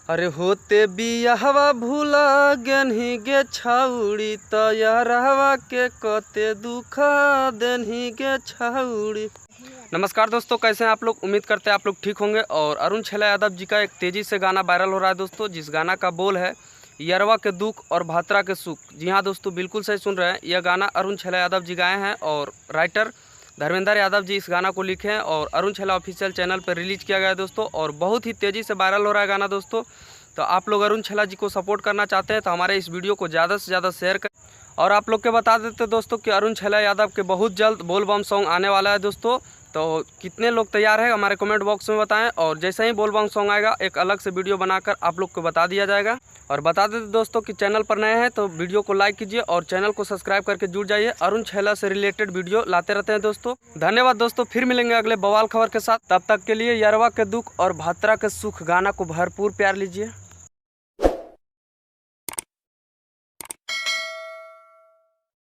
अरे होते बियाहवा भूला गेनही गे छाउड़ी तैयारवा के कते दुखा देनही गे छाउड़ी। नमस्कार दोस्तों, कैसे हैं आप लोग। उम्मीद करते हैं आप लोग ठीक होंगे। और अरुण छेला यादव जी का एक तेज़ी से गाना वायरल हो रहा है दोस्तों, जिस गाना का बोल है यरवा के दुख और भात्रा के सुख। जी हाँ दोस्तों, बिल्कुल सही सुन रहे हैं। यह गाना अरुण छेला यादव जी गाए हैं और राइटर धर्मेंद्र यादव जी इस गाना को लिखे हैं और अरुण छेला ऑफिशियल चैनल पर रिलीज किया गया है दोस्तों। और बहुत ही तेज़ी से वायरल हो रहा है गाना दोस्तों। तो आप लोग अरुण छेला जी को सपोर्ट करना चाहते हैं तो हमारे इस वीडियो को ज़्यादा से ज़्यादा शेयर करें। और आप लोग के बता देते दोस्तों कि अरुण छेला यादव के बहुत जल्द बोल बम सॉन्ग आने वाला है दोस्तों। तो कितने लोग तैयार हैं हमारे कमेंट बॉक्स में बताएं। और जैसे ही बोल बम सॉन्ग आएगा एक अलग से वीडियो बनाकर आप लोग को बता दिया जाएगा। और बता देते दोस्तों कि चैनल पर नए हैं तो वीडियो को लाइक कीजिए और चैनल को सब्सक्राइब करके जुड़ जाइए। अरुण छेला से रिलेटेड वीडियो लाते रहते हैं दोस्तों। धन्यवाद दोस्तों, फिर मिलेंगे अगले बवाल खबर के साथ। तब तक के लिए यरवा के दुख और भात्रा के सुख गाना को भरपूर प्यार लीजिए।